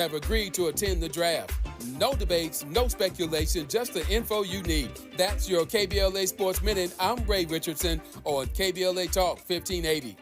have agreed to attend the draft. No debates, no speculation, just the info you need. That's your KBLA Sports Minute. I'm Ray Richardson on KBLA Talk 1580.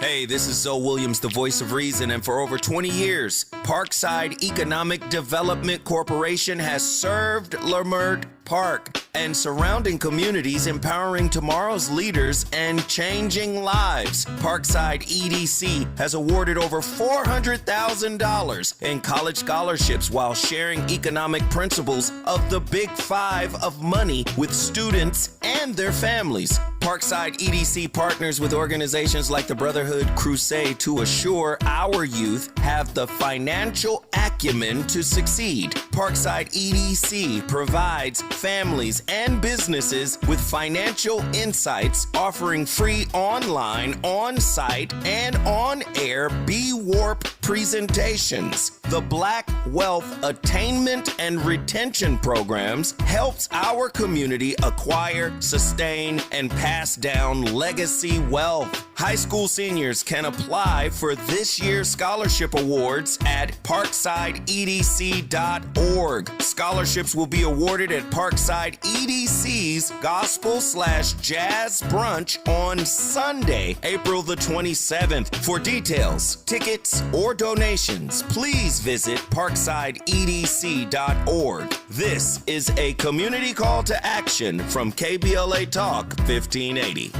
Hey, this is Zoe Williams, the voice of reason, and for over 20 years, Parkside Economic Development Corporation has served Leimert Park and surrounding communities, empowering tomorrow's leaders and changing lives. Parkside EDC has awarded over $400,000 in college scholarships while sharing economic principles of the Big Five of money with students and their families. Parkside EDC partners with organizations like the Brotherhood Crusade to assure our youth have the financial acumen to succeed. Parkside EDC provides families and businesses with financial insights, offering free online, on-site, and on-air B-Warp presentations. The Black Wealth Attainment and Retention Programs helps our community acquire, sustain, and pass down legacy wealth. High school seniors can apply for this year's scholarship awards at parksideedc.org. Scholarships will be awarded at Parkside EDC's Gospel/Jazz Brunch on Sunday, April the 27th. For details, tickets, or donations, please visit parksideedc.org. This is a community call to action from KBLA Talk 1580.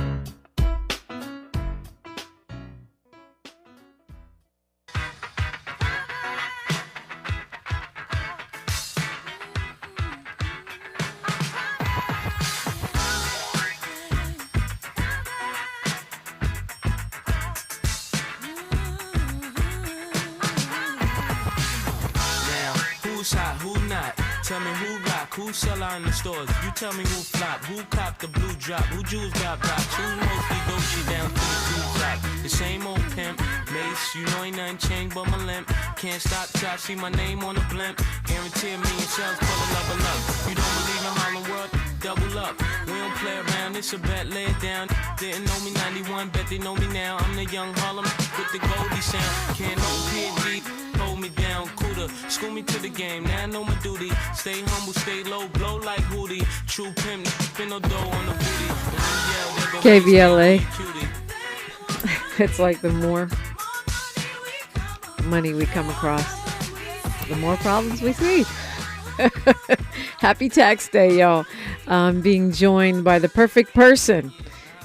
Tell me who rock, who sell out in the stores. You tell me who flop, who cop the blue drop, who jewels got blocks, who mostly Dolce down to the blue top. The same old pimp, Mace, you know ain't nothing changed but my limp. Can't stop till I see my name on the blimp. Guarantee me and shells pull a level up. You don't believe in Harlem World? Double up. We don't play around, it's a bet, lay it down. Didn't know me 91, bet they know me now. I'm the young Harlem with the Goldie sound. Can't no PhD, hold me down, cooler. School me to the game, now I know my duty. Stay humble, stay low, blow like Hootie. True pimp, spin no dough on the booty. KBLA. It's like the more money we come across, the more problems we see. Happy tax day, y'all. I'm being joined by the perfect person.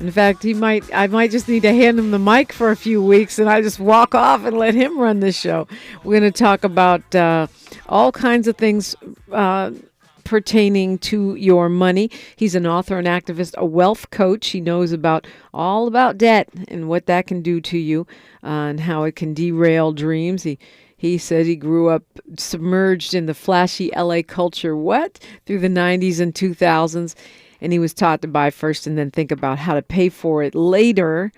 In fact, I might just need to hand him the mic for a few weeks and I just walk off and let him run the show. We're going to talk about all kinds of things pertaining to your money. He's an author and activist, a wealth coach. He knows all about debt and what that can do to you and how it can derail dreams. He said he grew up submerged in the flashy LA culture, through the 90s and 2000s. And he was taught to buy first and then think about how to pay for it later.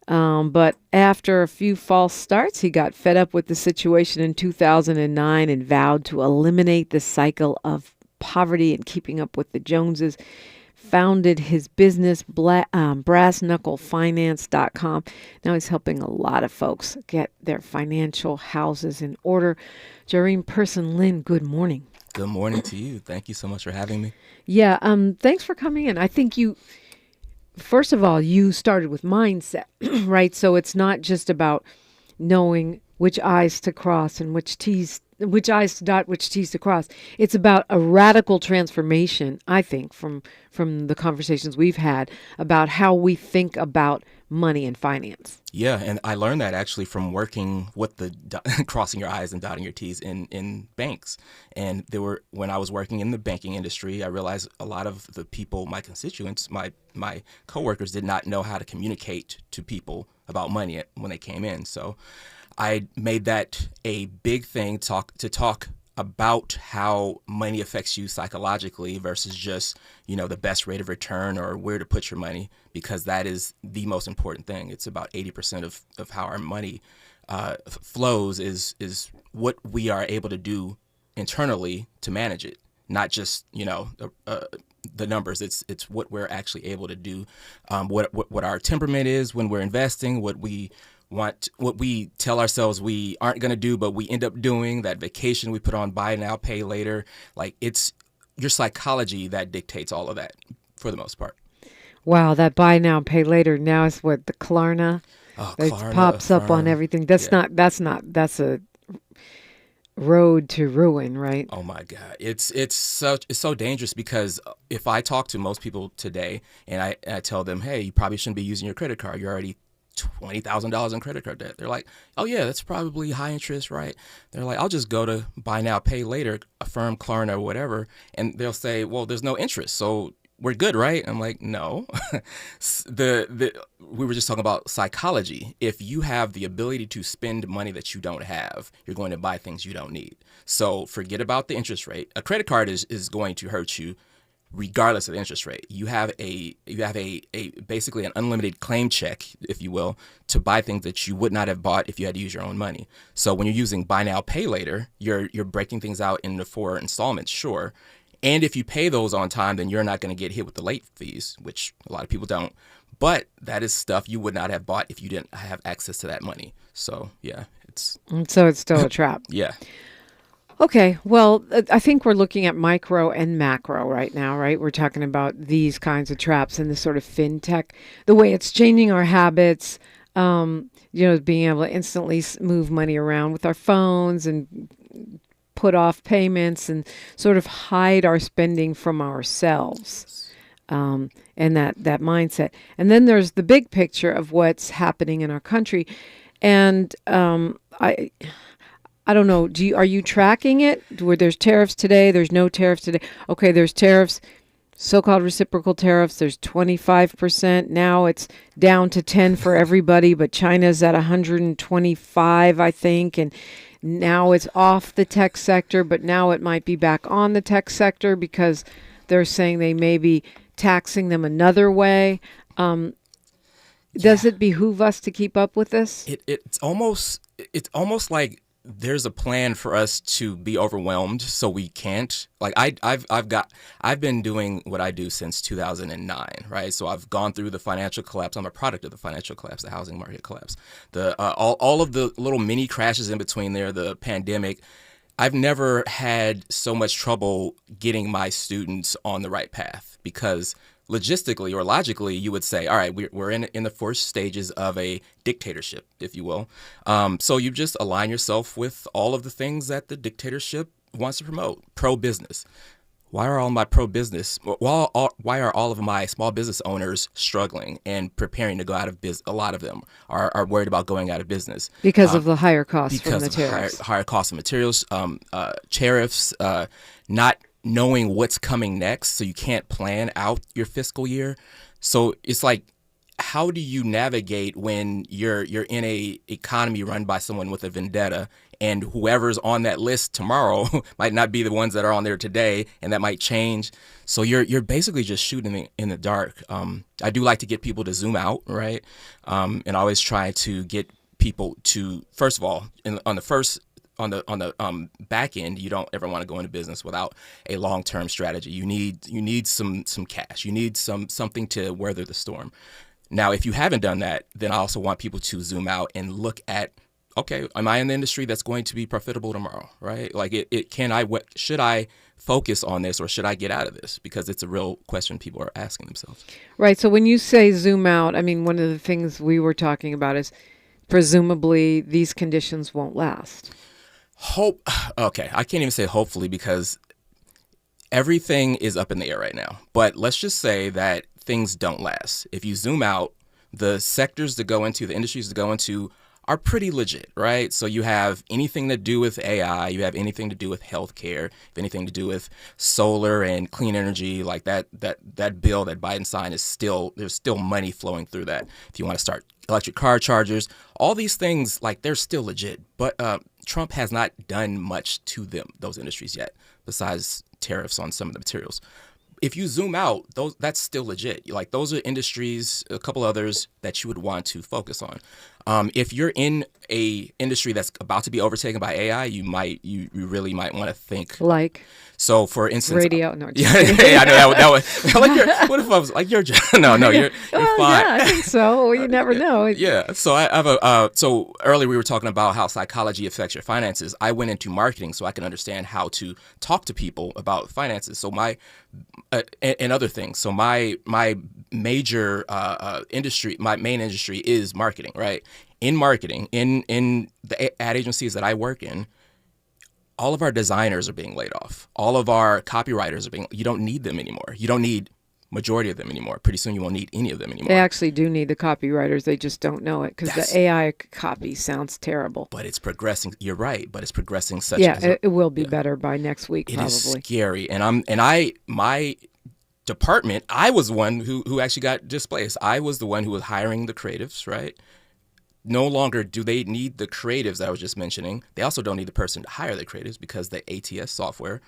But after a few false starts, he got fed up with the situation in 2009 and vowed to eliminate the cycle of poverty and keeping up with the Joneses. Founded his business, BrassKnuckleFinance.com. Now he's helping a lot of folks get their financial houses in order. Jarim Person-Lynn, good morning. Good morning to you. Thank you so much for having me. Yeah, thanks for coming in. I think first of all, you started with mindset, right? So it's not just about knowing which I's to cross and which I's to dot, which T's to cross. It's about a radical transformation, I think, from the conversations we've had about how we think about money and finance. Yeah, and I learned that actually from working with the crossing your I's and dotting your T's in banks. And when I was working in the banking industry, I realized a lot of the people, my constituents, my coworkers, did not know how to communicate to people about money when they came in. So I made that a big thing to talk about how money affects you psychologically versus just, the best rate of return or where to put your money, because that is the most important thing. It's about 80% of how our money flows is what we are able to do internally to manage it, not just, the numbers. It's what we're actually able to do, what our temperament is when we're investing, what we what we tell ourselves we aren't going to do, but we end up doing, that vacation we put on buy now, pay later. Like, it's your psychology that dictates all of that for the most part. Wow, that buy now, pay later. Now is what, the Klarna? Oh, It Klarna, pops up on Affirm. everything. That's a road to ruin, right? Oh my God, it's so dangerous, because if I talk to most people today and I tell them, hey, you probably shouldn't be using your credit card. You're already $20,000 in credit card debt. They're like, oh yeah, that's probably high interest, right? They're like, I'll just go to buy now, pay later, Affirm, Klarna, or whatever, and they'll say, well, there's no interest, so we're good, right? I'm like, no. We were just talking about psychology. If you have the ability to spend money that you don't have, you're going to buy things you don't need. So forget about the interest rate. A credit card is going to hurt you regardless of the interest rate. You have a basically an unlimited claim check, if you will, to buy things that you would not have bought if you had to use your own money. So when you're using buy now, pay later, you're breaking things out into 4 installments, sure. And if you pay those on time, then you're not going to get hit with the late fees, which a lot of people don't. But that is stuff you would not have bought if you didn't have access to that money. So, yeah, So it's still a trap. yeah. Okay, well, I think we're looking at micro and macro right now, right? We're talking about these kinds of traps and the sort of fintech, the way it's changing our habits, being able to instantly move money around with our phones and put off payments and sort of hide our spending from ourselves, and that mindset. And then there's the big picture of what's happening in our country. And I don't know, are you tracking it? Where there's tariffs today, there's no tariffs today. Okay, there's tariffs, so-called reciprocal tariffs, there's 25%. Now it's down to 10 for everybody, but China's at 125, I think, and now it's off the tech sector, but now it might be back on the tech sector because they're saying they may be taxing them another way. Does it behoove us to keep up with this? It's almost like there's a plan for us to be overwhelmed, so we can't. Like I've been doing what I do since 2009, right? So I've gone through the financial collapse. I'm a product of the financial collapse, the housing market collapse, all of the little mini crashes in between there, the pandemic. I've never had so much trouble getting my students on the right path, because logistically or logically, you would say, all right, we're in the first stages of a dictatorship, if you will. So you just align yourself with all of the things that the dictatorship wants to promote. Pro-business. Why are all my pro-business? Why are all of my small business owners struggling and preparing to go out of business? A lot of them are worried about going out of business because of the higher costs from the because tariffs. of higher costs of materials, tariffs, not knowing what's coming next, so you can't plan out your fiscal year. So it's like, how do you navigate when you're in a economy run by someone with a vendetta, and whoever's on that list tomorrow might not be the ones that are on there today, and that might change. So you're basically just shooting in the dark. I do like to get people to zoom out, right? And I always try to get people to, first of all, on the back end, you don't ever want to go into business without a long-term strategy. You need some cash. You need something to weather the storm. Now, if you haven't done that, then I also want people to zoom out and look at, okay, am I in the industry that's going to be profitable tomorrow, right? Like, should I focus on this, or should I get out of this? Because it's a real question people are asking themselves. Right. So when you say zoom out, I mean, one of the things we were talking about is presumably these conditions won't last. Okay, I can't even say hopefully, because everything is up in the air right now. But let's just say that things don't last. If you zoom out, the sectors to go into, the industries to go into are pretty legit, right? So you have anything to do with AI, you have anything to do with healthcare, anything to do with solar and clean energy, like that bill that Biden signed there's still money flowing through that. If you want to start electric car chargers, all these things, like, they're still legit. But Trump has not done much to those industries yet, besides tariffs on some of the materials. If you zoom out, that's still legit. Like, those are industries, a couple others that you would want to focus on. If you're in a industry that's about to be overtaken by AI, you really might want to think. Like? So, for instance, radio. No, yeah, I know that was like what if I was like you're you're well, fine. yeah, I think so. Well, you never know. Yeah. So I have so earlier we were talking about how psychology affects your finances. I went into marketing so I can understand how to talk to people about finances. So and other things. So my major industry, my main industry is marketing, right? In marketing, in the ad agencies that I work in, all of our designers are being laid off. All of our copywriters you don't need them anymore. You don't need majority of them anymore. Pretty soon you won't need any of them anymore. They actually do need the copywriters. They just don't know it because the AI copy sounds terrible. But it's progressing. You're right. But it's progressing such. It will be better by next week. It probably. is scary. My department, I was the one who actually got displaced. I was the one who was hiring the creatives, right? No longer do they need the creatives that I was just mentioning. They also don't need the person to hire the creatives because the ATS software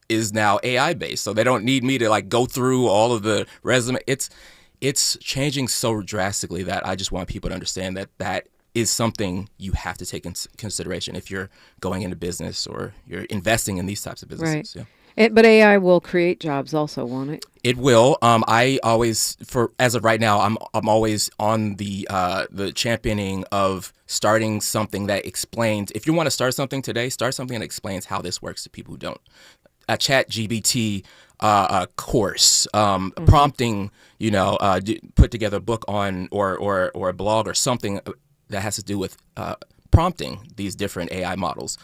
is now AI based. So they don't need me to like go through all of the resume. It's changing so drastically that I just want people to understand that is something you have to take into consideration if you're going into business or you're investing in these types of businesses. Right. Yeah. But AI will create jobs also, won't it? It will. I always, as of right now, I'm always on the championing of starting something that explains. If you want to start something today, start something that explains how this works to people who don't. A ChatGPT course, prompting. Put together a book on or a blog or something that has to do with prompting these different AI models.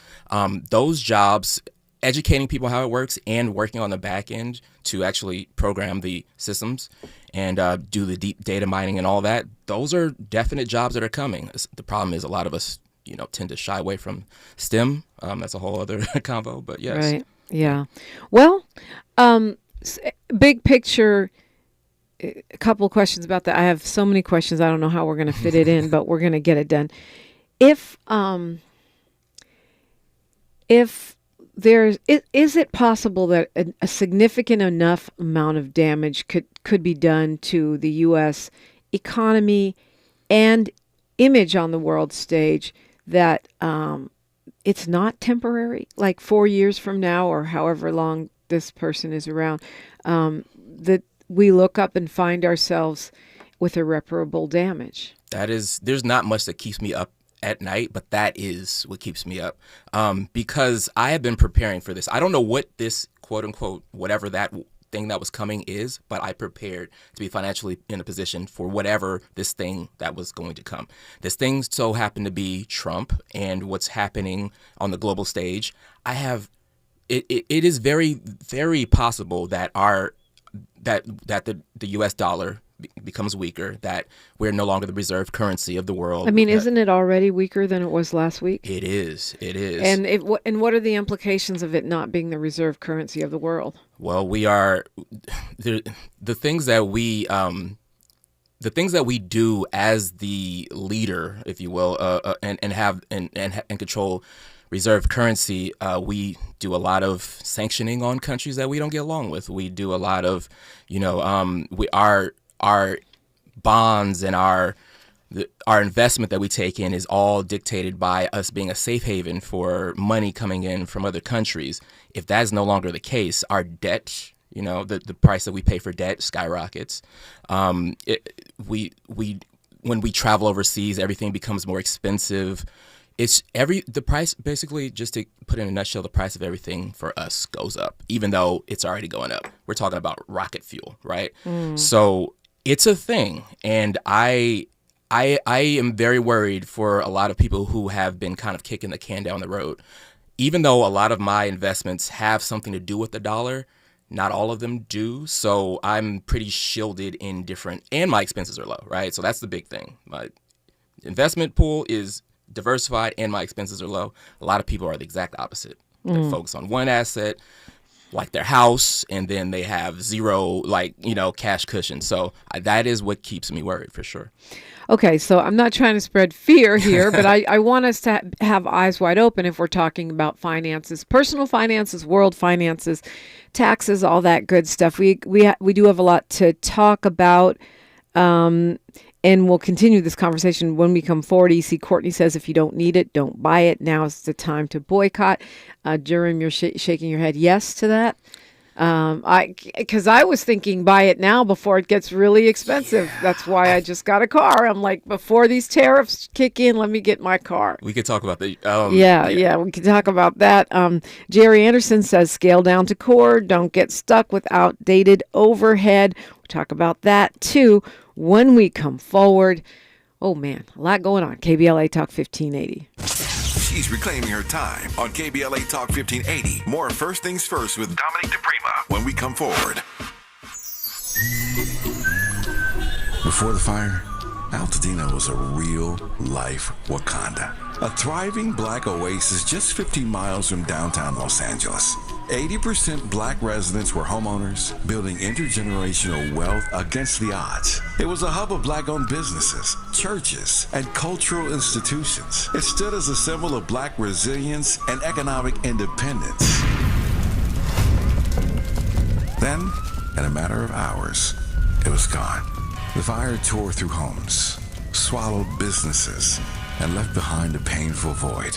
Those jobs. Educating people how it works and working on the back end to actually program the systems and do the deep data mining and all that. Those are definite jobs that are coming. The problem is a lot of us, tend to shy away from STEM. That's a whole other convo, but yes. Right. Yeah. Well, big picture, a couple of questions about that. I have so many questions. I don't know how we're going to fit it in, but we're going to get it done. If is it possible that a significant enough amount of damage could be done to the U.S. economy and image on the world stage that it's not temporary, like 4 years from now or however long this person is around, that we look up and find ourselves with irreparable damage? There's not much that keeps me up at night, but that is what keeps me up, because I have been preparing for this. I don't know what this quote unquote whatever that thing that was coming is, but I prepared to be financially in a position for whatever this thing that was going to come. This thing so happened to be Trump and what's happening on the global stage. It is very, very possible that the U.S. dollar becomes weaker, that we're no longer the reserve currency of the world. I mean, isn't it already weaker than it was last week? It is. And what are the implications of it not being the reserve currency of the world? Well, we are the things that we do as the leader, if you will, and control reserve currency. We do a lot of sanctioning on countries that we don't get along with. We do a lot of, our bonds and our investment that we take in is all dictated by us being a safe haven for money coming in from other countries. If that is no longer the case, our debt, the price that we pay for debt skyrockets. When we travel overseas, everything becomes more expensive. The price, basically, just to put in a nutshell, the price of everything for us goes up, even though it's already going up. We're talking about rocket fuel, right? So it's a thing, and I am very worried for a lot of people who have been kind of kicking the can down the road. Even though a lot of my investments have something to do with the dollar, not all of them do. So I'm pretty shielded in and my expenses are low, right? So that's the big thing. My investment pool is diversified and my expenses are low. A lot of people are the exact opposite. They focus on one asset, like their house, and then they have zero, cash cushion. So that is what keeps me worried for sure. Okay, so I'm not trying to spread fear here, but I want us to have eyes wide open if we're talking about finances, personal finances, world finances, taxes, all that good stuff. We do have a lot to talk about. And we'll continue this conversation when we come forward. EC Courtney says, if you don't need it, don't buy it. Now is the time to boycott. Jarim, you're shaking your head yes to that. Because I was thinking buy it now before it gets really expensive. Yeah. That's why I just got a car. I'm like, before these tariffs kick in, let me get my car. We could talk about the. Yeah, we could talk about that. Jerry Anderson says, scale down to core. Don't get stuck with outdated overhead. We'll talk about that too when we come forward. Oh man, a lot going on. KBLA Talk 1580. She's reclaiming her time on KBLA Talk 1580. More First Things First with Dominique DiPrima when we come forward. Before the fire, Altadena was a real-life Wakanda. A thriving black oasis just 15 miles from downtown Los Angeles. 80% black residents were homeowners, building intergenerational wealth against the odds. It was a hub of black-owned businesses, churches, and cultural institutions. It stood as a symbol of black resilience and economic independence. Then, in a matter of hours, it was gone. The fire tore through homes, swallowed businesses, and left behind a painful void.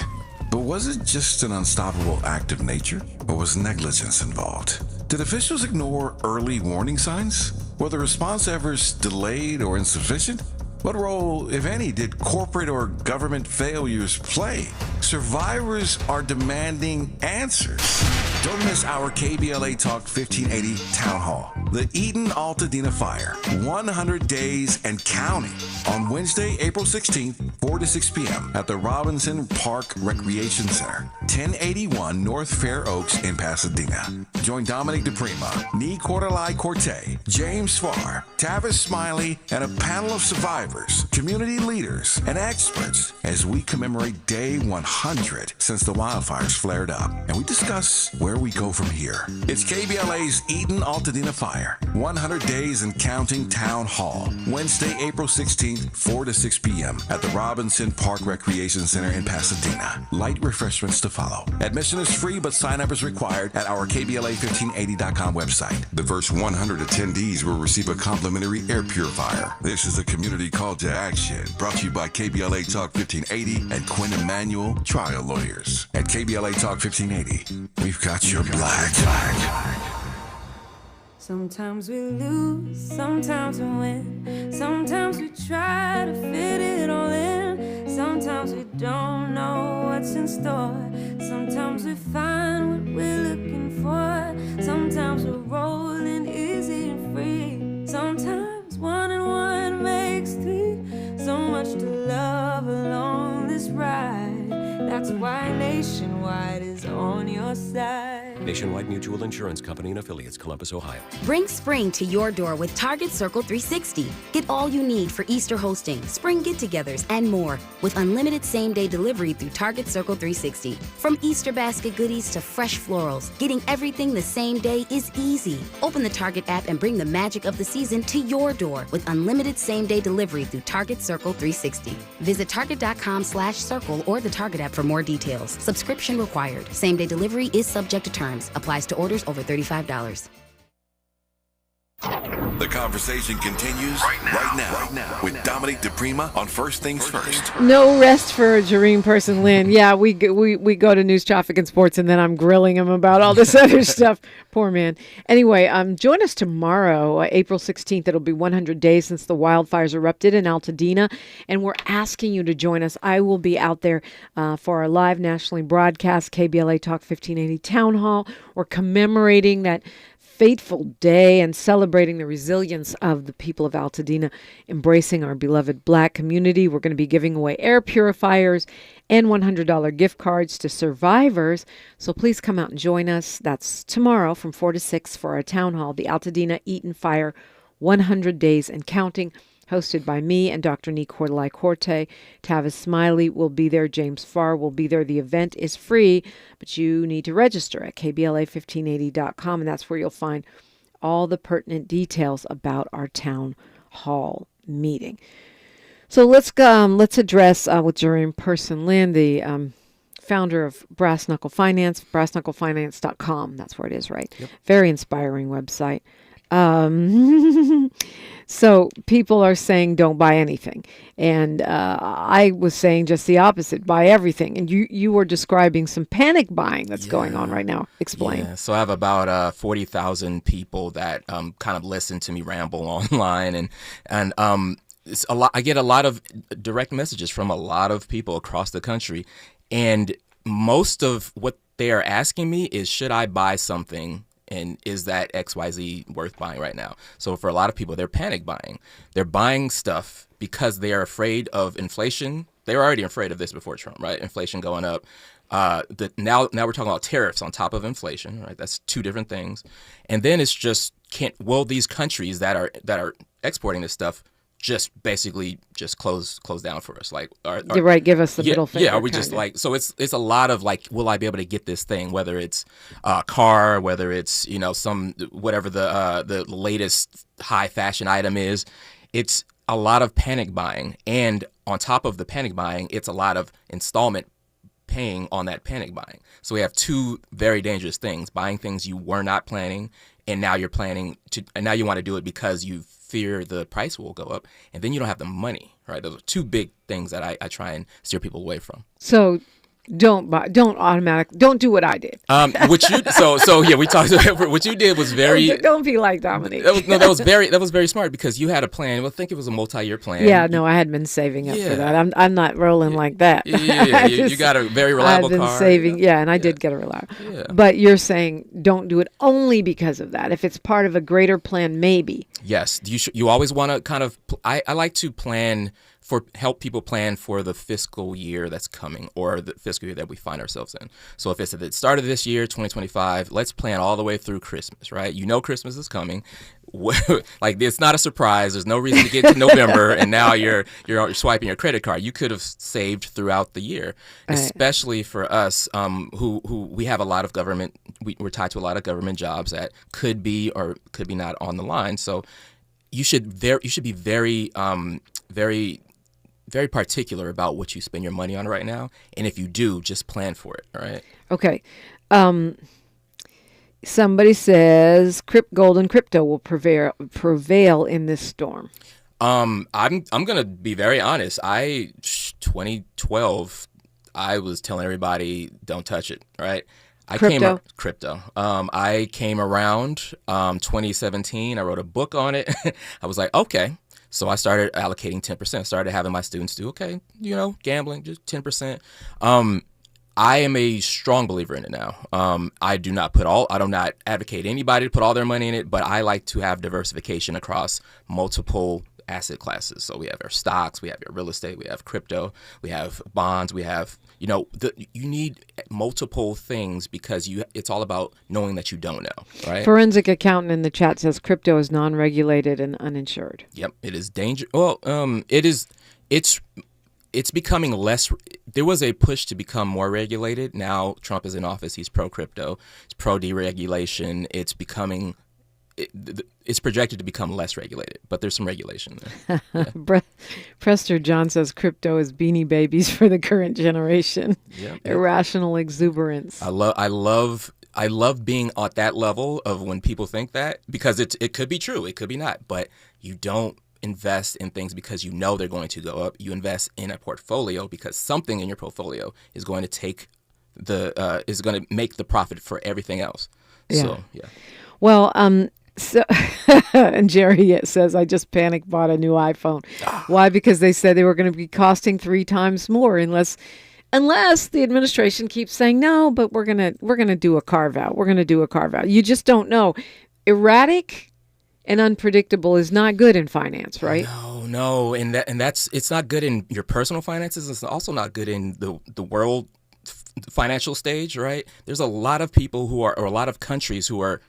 But was it just an unstoppable act of nature, or was negligence involved? Did officials ignore early warning signs? Were the response efforts delayed or insufficient? What role, if any, did corporate or government failures play? Survivors are demanding answers. Don't miss our KBLA Talk 1580 Town Hall. The Eaton Altadena Fire, 100 days and counting. On Wednesday, April 16th, 4 to 6 p.m. at the Robinson Park Recreation Center, 1081 North Fair Oaks in Pasadena. Join Dominique DiPrima, Nee Corte, James Farr, Tavis Smiley, and a panel of survivors, community leaders, and experts as we commemorate Day 100 since the wildfires flared up. And we discuss where we go from here. It's KBLA's Eaton Altadena Fire, 100 days and counting Town Hall. Wednesday, April 16th, 4 to 6 p.m. at the Robinson Park Recreation Center in Pasadena. Light refreshments to follow. Admission is free, but sign-up is required at our KBLA1580.com website. The first 100 attendees will receive a complimentary air purifier. This is a community call to action brought to you by KBLA Talk 1580 and Quinn Emanuel Trial Lawyers. At KBLA Talk 1580, we've got your black. Sometimes we lose, sometimes we win. Sometimes we try to fit it all in. Sometimes we don't know what's in store. Sometimes we find what we're looking for. Sometimes we're rolling easy and free. Sometimes 1 and 1 makes 3. So much to love along this ride. That's why Nationwide is on your side. Nationwide Mutual Insurance Company and Affiliates, Columbus, Ohio. Bring spring to your door with Target Circle 360. Get all you need for Easter hosting, spring get-togethers, and more with unlimited same-day delivery through Target Circle 360. From Easter basket goodies to fresh florals, getting everything the same day is easy. Open the Target app and bring the magic of the season to your door with unlimited same-day delivery through Target Circle 360. Visit target.com/circle or the Target app for more details. Subscription required. Same-day delivery is subject to terms. Applies to orders over $35. The conversation continues right now with Dominique DiPrima on First Things First. No rest for Jarim Person-Lynn. Yeah, we go to news, traffic, and sports, and then I'm grilling him about all this other stuff. Poor man. Anyway, join us tomorrow, April 16th. It'll be 100 days since the wildfires erupted in Altadena, and we're asking you to join us. I will be out there for our live nationally broadcast KBLA Talk 1580 Town Hall. We're commemorating that fateful day and celebrating the resilience of the people of Altadena, embracing our beloved black community. We're going to be giving away air purifiers and $100 gift cards to survivors. So please come out and join us. That's tomorrow from 4 to 6 for our town hall, the Altadena Eaton Fire 100 Days and Counting, hosted by me and Dr. Nee Corte. Tavis Smiley will be there. James Farr will be there. The event is free, but you need to register at KBLA1580.com, and that's where you'll find all the pertinent details about our town hall meeting. So let's address with Jarim Person-Lynn, the founder of Brass Knuckle Finance, brassknucklefinance.com. That's where it is, right? Yep. Very inspiring website. So people are saying don't buy anything. And I was saying just the opposite, buy everything. And you were describing some panic buying that's going on right now. Explain. Yeah, so I have about 40,000 people that kind of listen to me ramble online, and it's a lot. I get a lot of direct messages from a lot of people across the country, and most of what they are asking me is, should I buy something? And is that XYZ worth buying right now? So for a lot of people, they're panic buying. They're buying stuff because they are afraid of inflation. They were already afraid of this before Trump, right? Inflation going up. Now we're talking about tariffs on top of inflation, right? That's two different things. And then it's just will these countries that are exporting this stuff just basically just close down for us, like You're right, give us the middle finger. Yeah, are we just like, so it's a lot of like, will I be able to get this thing, whether it's a car, whether it's some whatever the latest high fashion item is. It's a lot of panic buying, and on top of the panic buying, it's a lot of installment paying on that panic buying. So we have two very dangerous things: buying things you were not planning, and now you're planning to, and now you want to do it because you fear the price will go up, and then you don't have the money, right? Those are two big things that I try and steer people away from. So don't do what I did. We talked about what you did was very. Don't be like Dominique. That was very smart, because you had a plan. I think it was a multi-year plan. Yeah, no, I had been saving up for that. I'm not rolling like that. Yeah. You got a very reliable car. I've been saving, and I did get a reliable. Yeah. But you're saying don't do it only because of that. If it's part of a greater plan, maybe. Yes, you always want to kind of. I like to plan. Help people plan for the fiscal year that's coming, or the fiscal year that we find ourselves in. So if it's at the start of this year, 2025, let's plan all the way through Christmas, right? Christmas is coming. Like, it's not a surprise. There's no reason to get to November, and now you're swiping your credit card. You could have saved throughout the year, especially for us who we have a lot of government. We're tied to a lot of government jobs that could be or could be not on the line. So you should be very very particular about what you spend your money on right now. And if you do, just plan for it. All right. Okay. Somebody says gold and crypto will prevail in this storm. I'm going to be very honest. 2012, I was telling everybody, don't touch it. Right. Crypto. I came around 2017. I wrote a book on it. I was like, okay. So I started allocating 10%. Started having my students do, gambling, just 10%. I am a strong believer in it now. I do not advocate anybody to put all their money in it, but I like to have diversification across multiple asset classes. So we have our stocks, we have your real estate, we have crypto, we have bonds, we have, you need multiple things, because it's all about knowing that you don't know, right? Forensic accountant in the chat says crypto is non-regulated and uninsured. Yep, it is dangerous. Well, it's becoming less. There was a push to become more regulated. Now Trump is in office. He's pro-crypto. He's pro-deregulation. It's projected to become less regulated, but there's some regulation there. Yeah. Prester John says crypto is Beanie Babies for the current generation. Yeah. Irrational exuberance. I love being at that level of when people think that, because it could be true, it could be not, but you don't invest in things because you know they're going to go up. You invest in a portfolio because something in your portfolio is going to is going to make the profit for everything else. Yeah. So, yeah. Well, so and Jerry says, I just panic bought a new iPhone. Why? Because they said they were going to be costing 3 times more unless the administration keeps saying no, but we're gonna do a carve out. We're gonna do a carve out. You just don't know. Erratic and unpredictable is not good in finance, right? No, and that's it's not good in your personal finances. It's also not good in the world financial stage, right? There's a lot of people or a lot of countries who are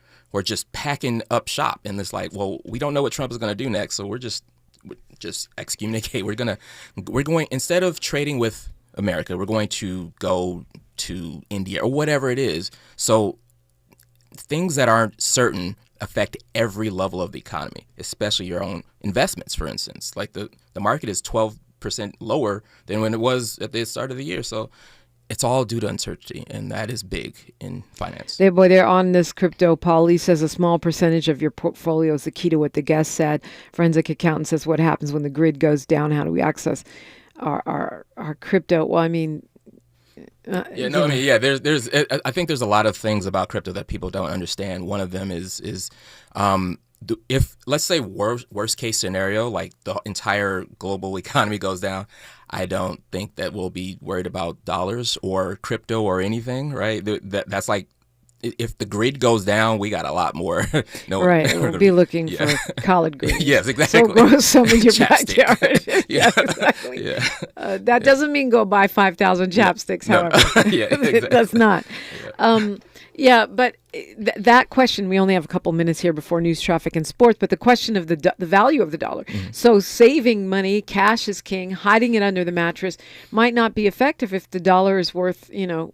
just packing up shop, and it's like, well, we don't know what Trump is going to do next, so we're just excommunicate. We're going instead of trading with America, we're going to go to India or whatever it is. So things that aren't certain affect every level of the economy, especially your own investments, for instance. Like the market is 12% lower than when it was at the start of the year. So it's all due to uncertainty, and that is big in finance. They're on this crypto. Paulie says a small percentage of your portfolio is the key to what the guest said. Forensic accountant says, what happens when the grid goes down? How do we access our crypto? Well, I mean, there's I think there's a lot of things about crypto that people don't understand. One of them is if, let's say, worst case scenario, like the entire global economy goes down, I don't think that we'll be worried about dollars or crypto or anything, right? That's like, if the grid goes down, we got a lot more. Right, we'll be looking for collard greens. Yes, exactly. So grow some in your Chapstick. backyard. Yes, exactly. Yeah. That doesn't mean go buy 5,000 chapsticks, however. Yeah, exactly. It does not. But that question, we only have a couple minutes here before news, traffic, and sports, but the question of the value of the dollar. Mm-hmm. So saving money, cash is king, hiding it under the mattress might not be effective if the dollar is worth,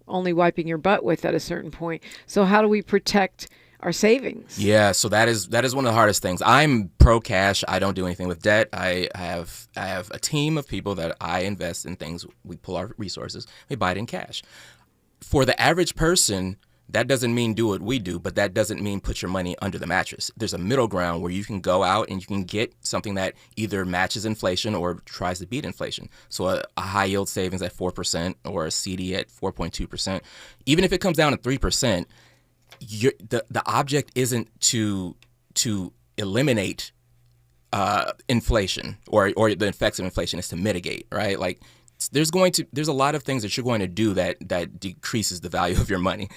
only wiping your butt with at a certain point. So how do we protect our savings? Yeah, so that is one of the hardest things. I'm pro cash. I don't do anything with debt. I have a team of people that I invest in things. We pull our resources, we buy it in cash. For the average person, that doesn't mean do what we do, but that doesn't mean put your money under the mattress. There's a middle ground where you can go out and you can get something that either matches inflation or tries to beat inflation. So a high yield savings at 4% or a CD at 4.2%, even if it comes down to 3%, the object isn't to eliminate inflation or the effects of inflation, is to mitigate, right? Like, there's a lot of things that you're going to do that decreases the value of your money.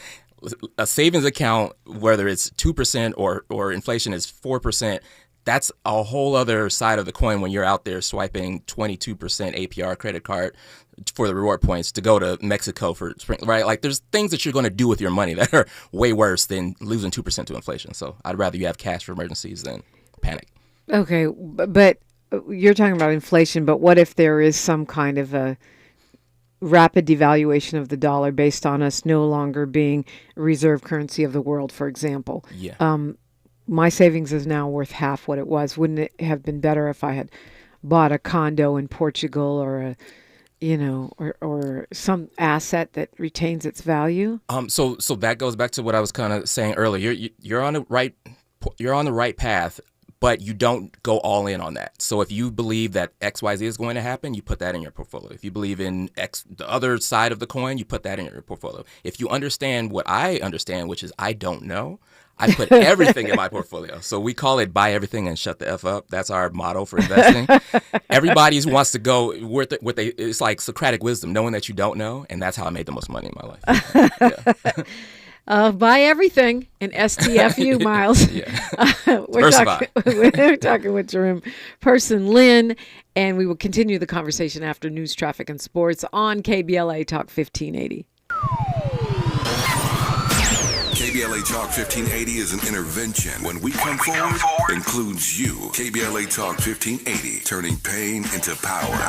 A savings account, whether it's 2% or inflation is 4%, that's a whole other side of the coin when you're out there swiping 22% APR credit card for the reward points to go to Mexico for spring, right? Like, there's things that you're going to do with your money that are way worse than losing 2% to inflation. So I'd rather you have cash for emergencies than panic. Okay, but you're talking about inflation, but what if there is some kind of a rapid devaluation of the dollar based on us no longer being a reserve currency of the world, for example? Yeah. My savings is now worth half what it was. Wouldn't it have been better if I had bought a condo in Portugal or or some asset that retains its value? So that goes back to what I was kind of saying earlier. You're on the right path, but you don't go all in on that. So if you believe that XYZ is going to happen, you put that in your portfolio. If you believe in the other side of the coin, you put that in your portfolio. If you understand what I understand, which is I don't know, I put everything in my portfolio. So we call it buy everything and shut the F up. That's our motto for investing. Everybody wants to go it's like Socratic wisdom, knowing that you don't know. And that's how I made the most money in my life. Yeah. Buy everything and STFU, Miles. We're talking with Jarim Person-Lynn, and we will continue the conversation after news, traffic, and sports on KBLA Talk 1580. KBLA Talk 1580 is an intervention. When we come forward, includes you. KBLA Talk 1580, turning pain into power.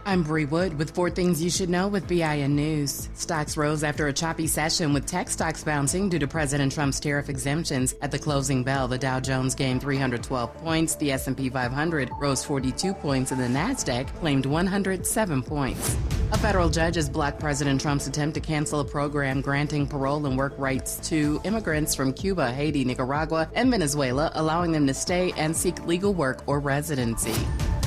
I'm Bree Wood with 4 things you should know with BIN News. Stocks rose after a choppy session with tech stocks bouncing due to President Trump's tariff exemptions. At the closing bell, the Dow Jones gained 312 points, the S&P 500 rose 42 points, and the NASDAQ claimed 107 points. A federal judge has blocked President Trump's attempt to cancel a program granting parole and work rights to immigrants from Cuba, Haiti, Nicaragua, and Venezuela, allowing them to stay and seek legal work or residency.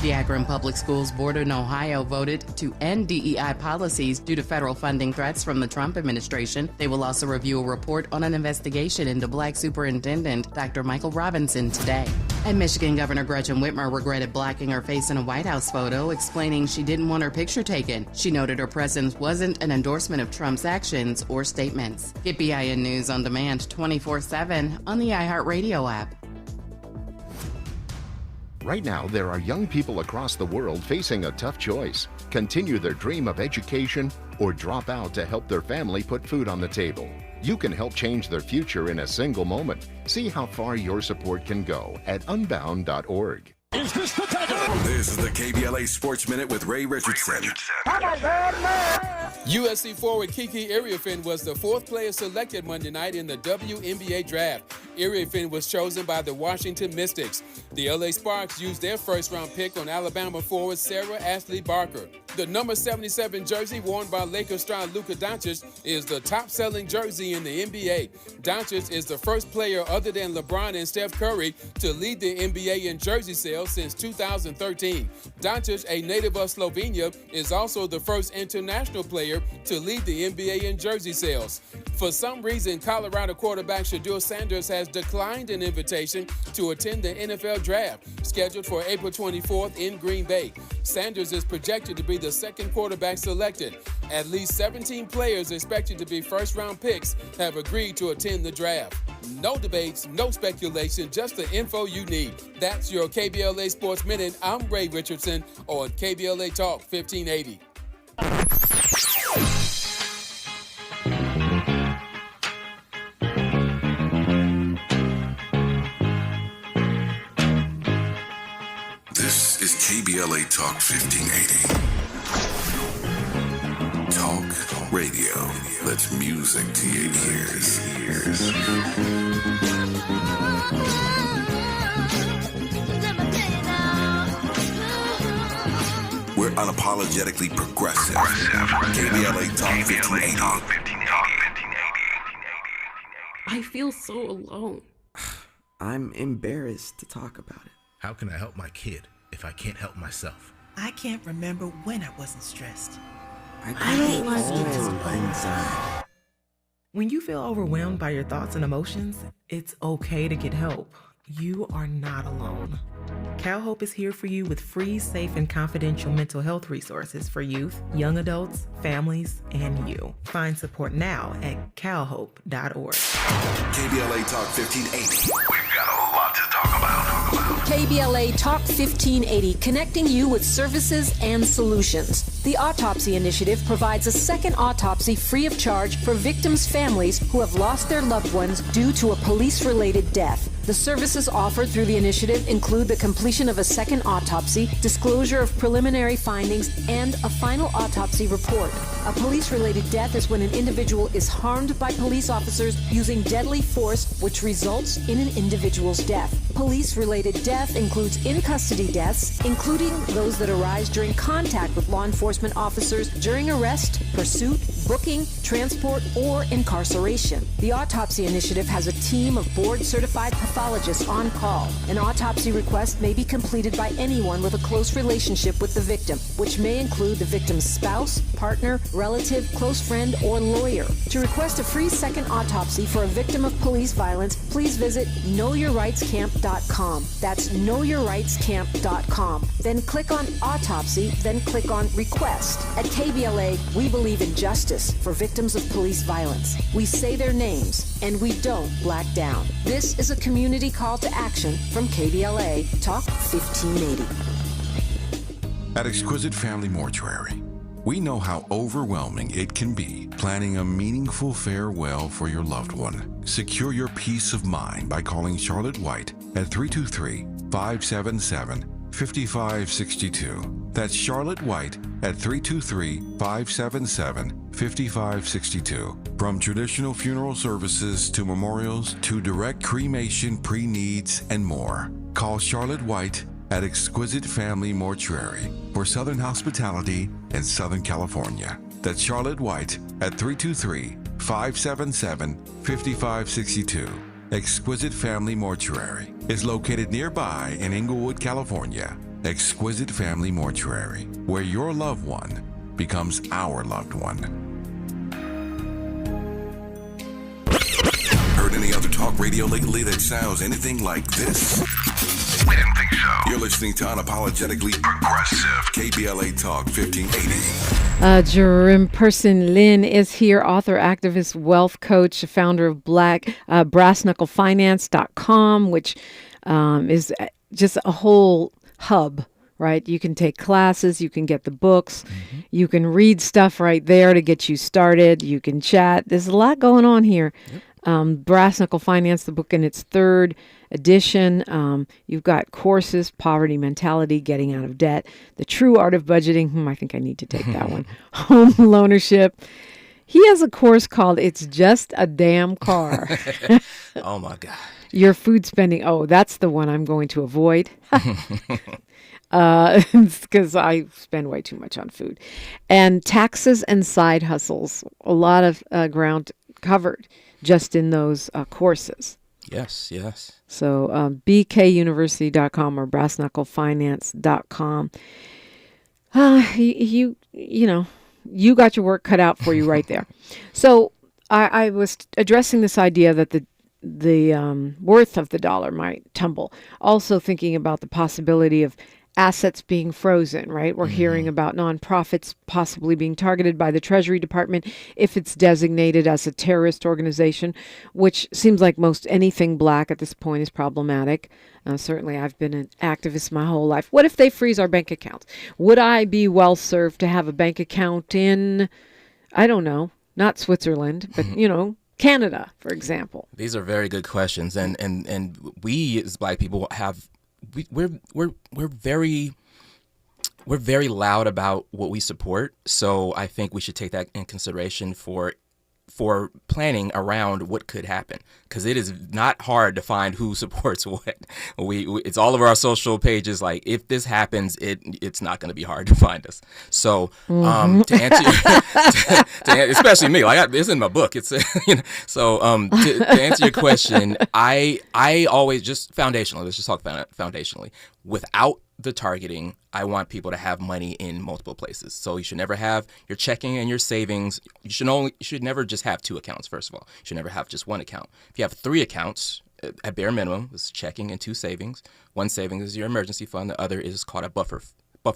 The Akron Public Schools Board in Ohio voted to end DEI policies due to federal funding threats from the Trump administration. They will also review a report on an investigation into Black Superintendent Dr. Michael Robinson today. And Michigan Governor Gretchen Whitmer regretted blacking her face in a White House photo, explaining she didn't want her picture taken. She noted her presence wasn't an endorsement of Trump's actions or statements. Get BIN News on demand 24/7 on the iHeartRadio app. Right now, there are young people across the world facing a tough choice: continue their dream of education or drop out to help their family put food on the table. You can help change their future in a single moment. See how far your support can go at unbound.org. Is this the touchdown? This is the KBLA Sports Minute with Ray Richardson. USC forward Kiki Iriefin was the fourth player selected Monday night in the WNBA draft. Iriefin was chosen by the Washington Mystics. The LA Sparks used their first-round pick on Alabama forward Sarah Ashley Barker. The number 77 jersey worn by Lakers star Luka Doncic is the top-selling jersey in the NBA. Doncic is the first player other than LeBron and Steph Curry to lead the NBA in jersey sales since 2013. Doncic, a native of Slovenia, is also the first international player to lead the NBA in jersey sales. For some reason, Colorado quarterback Shedeur Sanders has declined an invitation to attend the NFL draft, scheduled for April 24th in Green Bay. Sanders is projected to be the second quarterback selected. At least 17 players expected to be first-round picks have agreed to attend the draft. No debates, no speculation, just the info you need. That's your KBLA Sports Minute. I'm Ray Richardson on KBLA Talk 1580. This is KBLA Talk 1580. Talk radio. That's music to your ears. We're unapologetically progressive. KBLA Talk 1580. I feel so alone. I'm embarrassed to talk about it. How can I help my kid if I can't help myself? I can't remember when I wasn't stressed. I don't like it inside. When you feel overwhelmed by your thoughts and emotions, it's okay to get help. You are not alone. CalHope is here for you with free, safe, and confidential mental health resources for youth, young adults, families, and you. Find support now at calhope.org. KBLA Talk 1580. We've got a lot to talk about. KBLA Talk 1580, connecting you with services and solutions. The Autopsy Initiative provides a second autopsy free of charge for victims' families who have lost their loved ones due to a police-related death. The services offered through the initiative include the completion of a second autopsy, disclosure of preliminary findings, and a final autopsy report. A police-related death is when an individual is harmed by police officers using deadly force, which results in an individual's death. Police-related death includes in-custody deaths, including those that arise during contact with law enforcement officers during arrest, pursuit, booking, transport, or incarceration. The Autopsy Initiative has a team of board-certified pathologists on call. An autopsy request may be completed by anyone with a close relationship with the victim, which may include the victim's spouse, partner, relative, close friend, or lawyer. To request a free second autopsy for a victim of police violence, please visit knowyourrightscamp.com. That's knowyourrightscamp.com. Then click on Autopsy, then click on Request. At KBLA, we believe in justice for victims of police violence. We say their names, and we don't black down. This is a community call to action from KBLA Talk 1580. At Exquisite Family Mortuary, we know how overwhelming it can be planning a meaningful farewell for your loved one. Secure your peace of mind by calling Charlotte White at 323-577-5562. That's Charlotte White at 323-577-5562. From traditional funeral services to memorials to direct cremation, pre-needs, and more. Call Charlotte White at Exquisite Family Mortuary for Southern hospitality in Southern California. That's Charlotte White at 323-577-5562. Exquisite Family Mortuary is located nearby in Inglewood, California. Exquisite Family Mortuary, where your loved one becomes our loved one. Heard any other talk radio lately that sounds anything like this? We didn't think so. You're listening to Unapologetically Progressive KBLA Talk 1580. Jarim Person-Lynn is here, author, activist, wealth coach, founder of BrassKnuckleFinance.com, which is just a whole hub, right? You can take classes, you can get the books, you can read stuff right there to get you started, you can chat. There's a lot going on here. Brass Knuckle Finance, the book in its 3rd edition. You've got courses, Poverty Mentality, Getting Out of Debt, The True Art of Budgeting. I think I need to take that one. Home Ownership. He has a course called It's Just a Damn Car. Oh, my God. Your food spending. Oh, that's the one I'm going to avoid. Because I spend way too much on food. And Taxes and Side Hustles. A lot of ground covered just in those courses. Yes. So bkuniversity.com or brassknucklefinance.com. You know, you got your work cut out for you right there. So I was addressing this idea that the worth of the dollar might tumble. Also thinking about the possibility of assets being frozen, right? We're hearing about nonprofits possibly being targeted by the Treasury Department if it's designated as a terrorist organization, which seems like most anything black at this point is problematic. Certainly, I've been an activist my whole life. What if they freeze our bank accounts? Would I be well served to have a bank account in, I don't know, not Switzerland, but, Canada, for example? These are very good questions. And we as black people we're very loud about what we support. So I think we should take that in consideration for planning around what could happen, because it is not hard to find who supports what. It's all over our social pages. Like, if this happens, it's not going to be hard to find us. So to answer, especially me, like it's in my book. It's So to answer your question, I always just foundationally. Let's just talk foundationally. Without the targeting, I want people to have money in multiple places. So you should never have your checking and your savings. You should never just have 2 accounts, first of all. You should never have just 1 account. If you have 3 accounts, at bare minimum, it's checking and 2 savings. 1 savings is your emergency fund. The other is called a buffer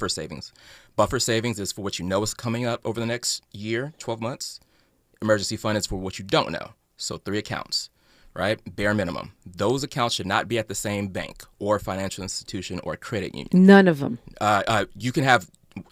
savings. Buffer savings is for what you know is coming up over the next year, 12 months. Emergency fund is for what you don't know. So 3 accounts. Right? Bare minimum. Those accounts should not be at the same bank or financial institution or credit union. None of them. You can have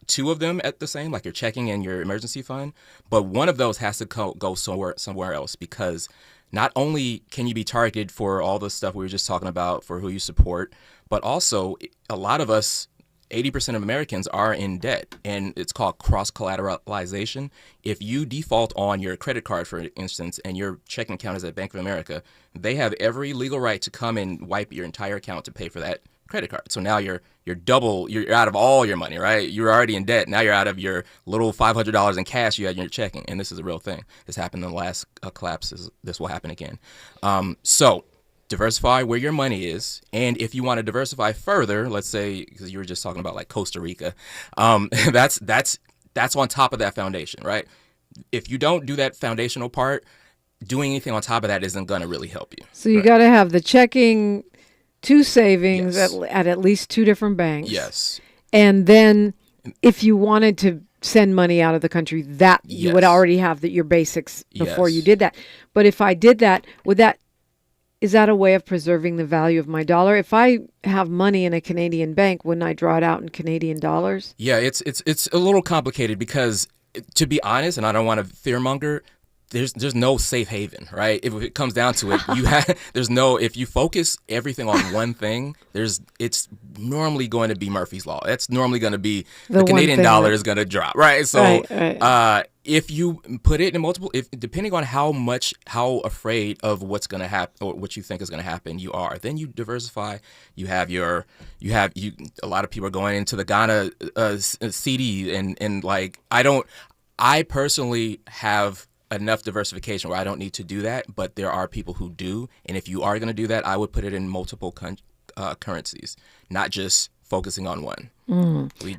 2 of them at the same, like your checking and your emergency fund, but one of those has to go somewhere else, because not only can you be targeted for all the stuff we were just talking about for who you support, but also a lot of us, 80% of Americans are in debt, and it's called cross-collateralization. If you default on your credit card, for instance, and your checking account is at Bank of America, they have every legal right to come and wipe your entire account to pay for that credit card. So now you're out of all your money, right? You're already in debt. Now you're out of your little $500 in cash you had in your checking, and this is a real thing. This happened in the last collapse. This will happen again. So diversify where your money is, and if you want to diversify further, let's say, because you were just talking about like Costa Rica, that's on top of that foundation, right? If you don't do that foundational part, doing anything on top of that isn't going to really help you. So you got to have the checking, 2 savings at least 2 different banks. Yes. And then if you wanted to send money out of the country, that you would already have your basics before you did that. But if I did that, is that a way of preserving the value of my dollar? If I have money in a Canadian bank, wouldn't I draw it out in Canadian dollars? Yeah, it's a little complicated, because, to be honest, and I don't want to fearmonger, there's no safe haven, right? If it comes down to it, if you focus everything on one thing, it's normally going to be Murphy's Law. That's normally going to be the Canadian dollar is going to drop, right? So right. If you put it in multiple, depending on how afraid of what's going to happen or what you think is going to happen you are, then you diversify. A lot of people are going into the Ghana CD and like, I personally have enough diversification where I don't need to do that, but there are people who do. And if you are going to do that, I would put it in multiple currencies, not just focusing on one.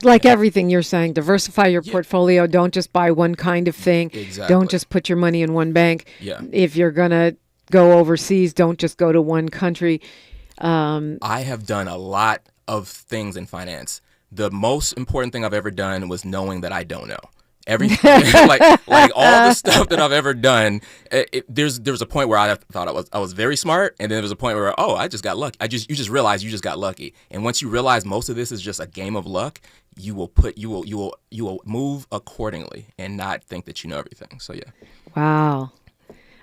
Everything you're saying, diversify your portfolio. Don't just buy one kind of thing. Exactly. Don't just put your money in one bank. Yeah. If you're going to go overseas, don't just go to one country. I have done a lot of things in finance. The most important thing I've ever done was knowing that I don't know. Everything, like all the stuff that I've ever done, there's a point where I thought I was very smart, and then there was a point where I just got lucky. You just realize you just got lucky, and once you realize most of this is just a game of luck, you will move accordingly and not think that you know everything. So yeah. Wow.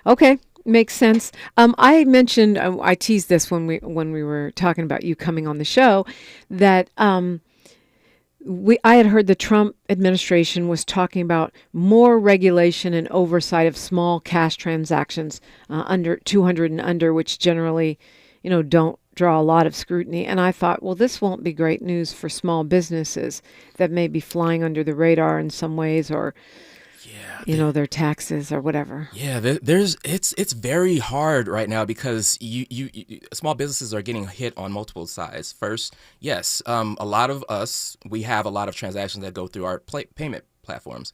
Okay. Makes sense. I mentioned, I teased this when we were talking about you coming on the show, that I had heard the Trump administration was talking about more regulation and oversight of small cash transactions under 200 and under, which generally, don't draw a lot of scrutiny. And I thought, well, this won't be great news for small businesses that may be flying under the radar in some ways, or their taxes or whatever. Yeah, it's very hard right now because you small businesses are getting hit on multiple sides. First, yes, a lot of us, we have a lot of transactions that go through our payment platforms.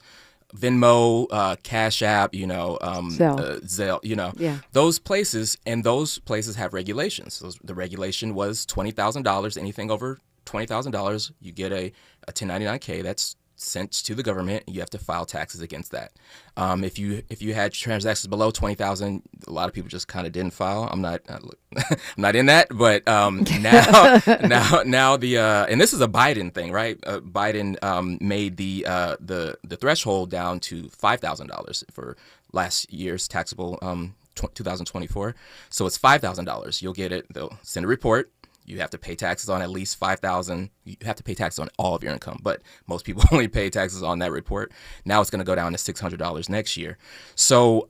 Venmo, Cash App, Zelle, those places, and those places have regulations. So the regulation was $20,000. Anything over $20,000, you get a 1099-K. That's sent to the government. You have to file taxes against that. If you had transactions below 20,000, a lot of people just kind of didn't file. I'm not I'm not in that, but now the and this is a Biden thing, right? Biden made the threshold down to $5,000 for last year's taxable 2024. So it's $5,000. You'll get it. They'll send a report. You have to pay taxes on at least $5,000. You have to pay taxes on all of your income, but most people only pay taxes on that report. Now it's going to go down to $600 next year. So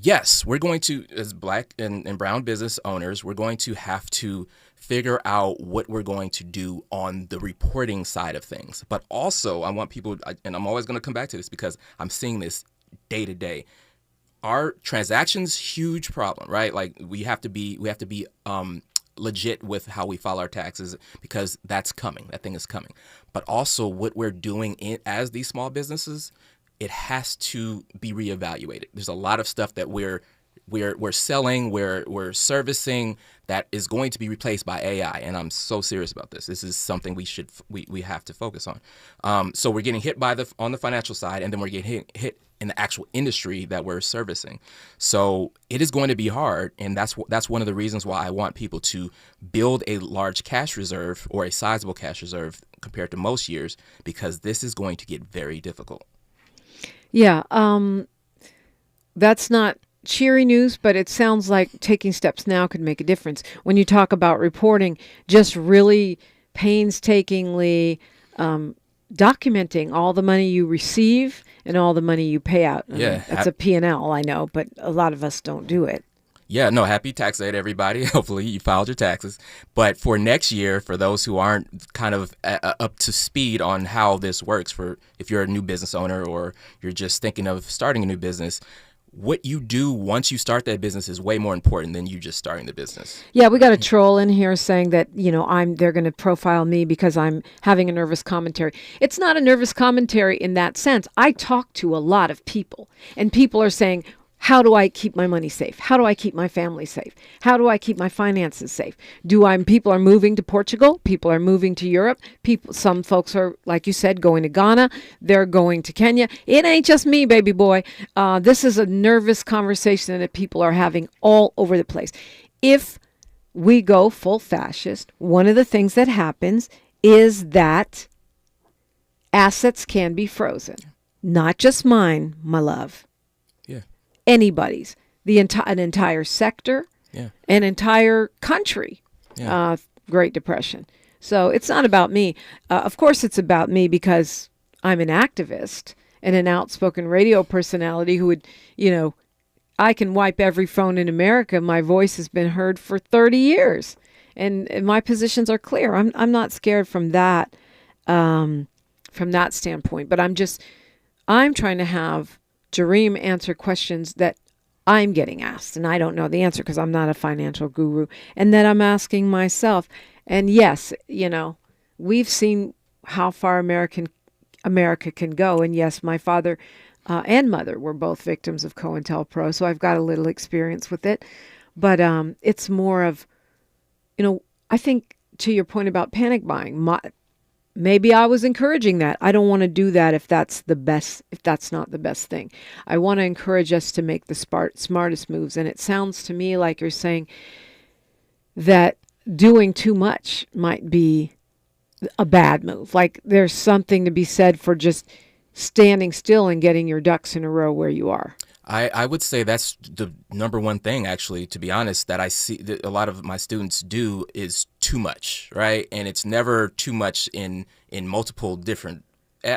yes, we're going to, as Black and brown business owners, we're going to have to figure out what we're going to do on the reporting side of things. But also, I want people, and I'm always going to come back to this because I'm seeing this day to day. Our transactions, huge problem, right? Like we have to be legit with how we file our taxes because that's coming. That thing is coming. But also what we're doing as these small businesses, it has to be reevaluated. There's a lot of stuff that we're selling, we're servicing that is going to be replaced by AI, and I'm so serious about this. This is something we have to focus on. So we're getting hit on the financial side, and then we're getting hit in the actual industry that we're servicing. So it is going to be hard, and that's one of the reasons why I want people to build a large cash reserve or a sizable cash reserve compared to most years, because this is going to get very difficult. Yeah, that's not cheery news, but it sounds like taking steps now could make a difference. When you talk about reporting, just really painstakingly documenting all the money you receive and all the money you pay out. Yeah. It's a P&L, I know, but a lot of us don't do it. Yeah, no, happy tax day to everybody. Hopefully you filed your taxes. But for next year, for those who aren't kind of up to speed on how this works, for if you're a new business owner or you're just thinking of starting a new business, what you do once you start that business is way more important than you just starting the business. Yeah, we got a troll in here saying that, they're going to profile me because I'm having a nervous commentary. It's not a nervous commentary in that sense. I talk to a lot of people, and people are saying, how do I keep my money safe? How do I keep my family safe? How do I keep my finances safe? People are moving to Portugal. People are moving to Europe. Some folks are, like you said, going to Ghana. They're going to Kenya. It ain't just me, baby boy. This is a nervous conversation that people are having all over the place. If we go full fascist, one of the things that happens is that assets can be frozen. Not just mine, my love. Anybody's, an entire sector, an entire country, Great Depression. So it's not about me. Of course it's about me because I'm an activist and an outspoken radio personality who would, I can wipe every phone in America. My voice has been heard for 30 years and my positions are clear. I'm not scared from that standpoint, but I'm trying to have Jarim answer questions that I'm getting asked, and I don't know the answer because I'm not a financial guru, and that I'm asking myself. And yes, we've seen how far America can go. And yes, my father and mother were both victims of COINTELPRO, so I've got a little experience with it. But it's more of, I think to your point about panic buying, maybe I was encouraging that. I don't want to do that if that's not the best thing. I want to encourage us to make the smartest moves. And it sounds to me like you're saying that doing too much might be a bad move. Like there's something to be said for just standing still and getting your ducks in a row where you are. I would say that's the number one thing, actually, to be honest, that I see that a lot of my students do is too much, right? And it's never too much in multiple different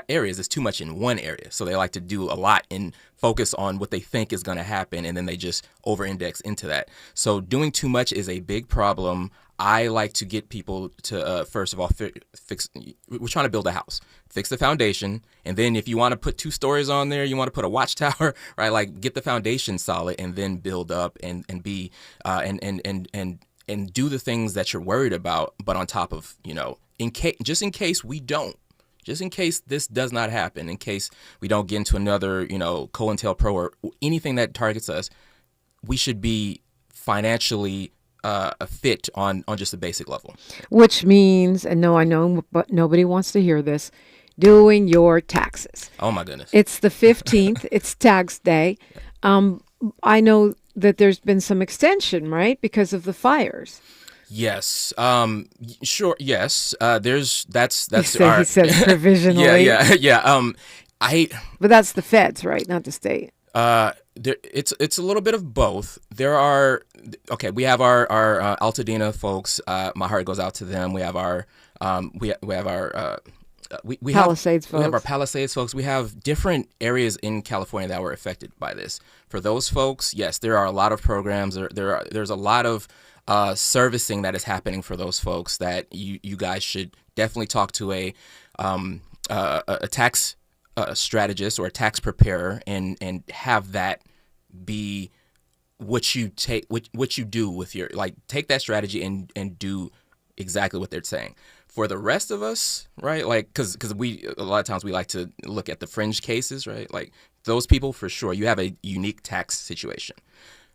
areas. It's too much in one area. So they like to do a lot and focus on what they think is going to happen, and then they just over-index into that. So doing too much is a big problem. I like to get people to, first of all, fix. We're trying to build a house. Fix the foundation, and then if you want to put 2 stories on there, you want to put a watchtower, right? Like, get the foundation solid, and then build up and be and do the things that you're worried about. But on top of, just in case we don't. Just in case this does not happen, in case we don't get into another, COINTELPRO or anything that targets us, we should be financially fit on just a basic level. Which means, and no, I know, but nobody wants to hear this, doing your taxes. Oh, my goodness. It's the 15th. It's tax day. I know that there's been some extension, right, because of the fires. Yes. Sure. Yes. That's he said provisionally. Yeah. But that's the feds, right? Not the state. It's a little bit of both. We have our Altadena folks. My heart goes out to them. We have our Palisades folks. We have our Palisades folks. We have different areas in California that were affected by this. For those folks, yes, there are a lot of programs. There's a lot of servicing that is happening for those folks that you guys should definitely talk to a tax strategist or a tax preparer and have that be what you do with your, like, take that strategy and do exactly what they're saying. For the rest of us, right, like, because a lot of times we like to look at the fringe cases, right, like those people, for sure, you have a unique tax situation.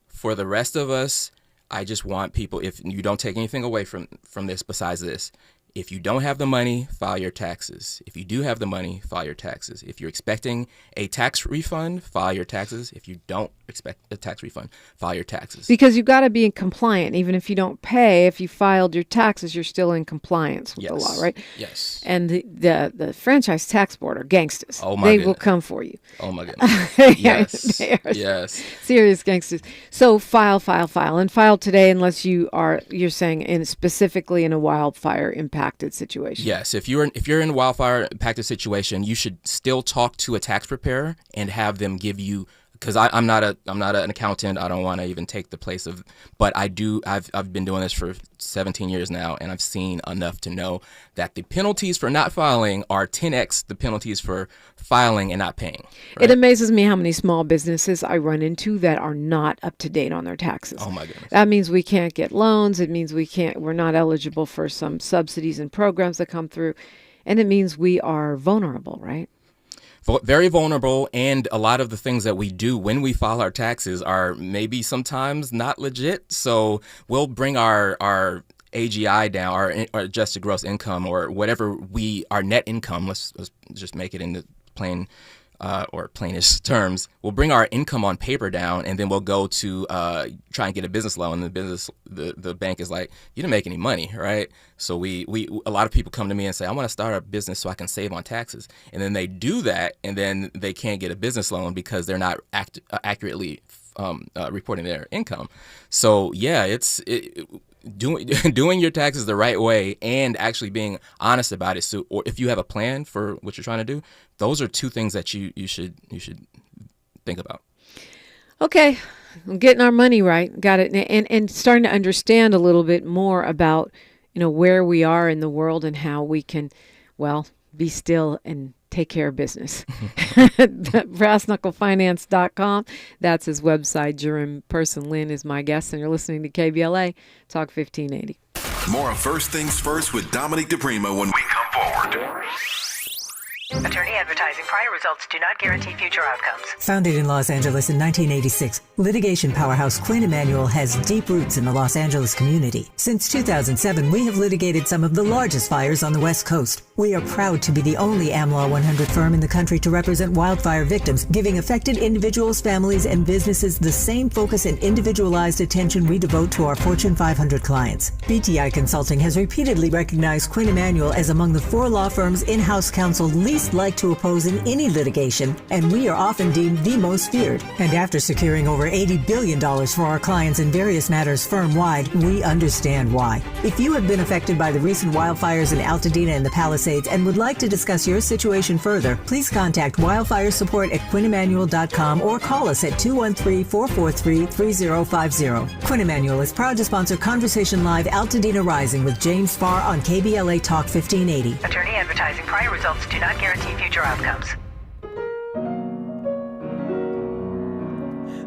For the rest of us, I just want people, if you don't take anything away from this besides this, if you don't have the money, file your taxes. If you do have the money, file your taxes. If you're expecting a tax refund, file your taxes. If you don't expect a tax refund, file your taxes. Because you've got to be compliant. Even if you don't pay, if you filed your taxes, you're still in compliance with the law, right? Yes. And the franchise tax board are gangsters. Oh, my They goodness. will come for you. Oh, my goodness. Yes. They are yes. serious gangsters. So file, and file today unless you're saying specifically in a wildfire impacted situation. Yes, if you're in a wildfire impacted situation, you should still talk to a tax preparer and have them give you, because I'm not an accountant. I don't want to even take the place of, but I do. I've been doing this for 17 years now, and I've seen enough to know that the penalties for not filing are 10x the penalties for filing and not paying. Right? It amazes me how many small businesses I run into that are not up to date on their taxes. Oh my goodness. That means we can't get loans. It means we're not eligible for some subsidies and programs that come through, and it means we are vulnerable, right? Very vulnerable, and a lot of the things that we do when we file our taxes are maybe sometimes not legit. So we'll bring our AGI down, our adjusted gross income, or whatever our net income. Let's just make it into plain or plainest terms. We'll bring our income on paper down, and then we'll go to try and get a business loan. And the bank is like, you didn't make any money, right? So a lot of people come to me and say, I want to start a business so I can save on taxes. And then they do that, and then they can't get a business loan because they're not accurately reporting their income. So yeah, doing your taxes the right way and actually being honest about it. So, or if you have a plan for what you're trying to do, those are two things that you should think about. Okay, getting our money right, got it, and starting to understand a little bit more about where we are in the world and how we can, be still and take care of business. BrassKnuckleFinance.com. That's his website. Jarim Person-Lynn is my guest, and you're listening to KBLA Talk 1580. More of First Things First with Dominique DiPrima when we come forward. Attorney advertising. Prior results do not guarantee future outcomes. Founded in Los Angeles in 1986, litigation powerhouse Quinn Emanuel has deep roots in the Los Angeles community. Since 2007, we have litigated some of the largest fires on the West Coast. We are proud to be the only AmLaw 100 firm in the country to represent wildfire victims, giving affected individuals, families, and businesses the same focus and individualized attention we devote to our Fortune 500 clients. BTI Consulting has repeatedly recognized Quinn Emanuel as among the 4 law firms in-house counsel leading least liked to oppose in any litigation, and we are often deemed the most feared. And after securing over $80 billion for our clients in various matters firm-wide, we understand why. If you have been affected by the recent wildfires in Altadena and the Palisades and would like to discuss your situation further, please contact wildfire support at quinemanuel.com or call us at 213-443-3050. Quinn Emanuel is proud to sponsor Conversation Live Altadena Rising with James Farr on KBLA Talk 1580. Attorney advertising. Prior results do not guarantee future outcomes.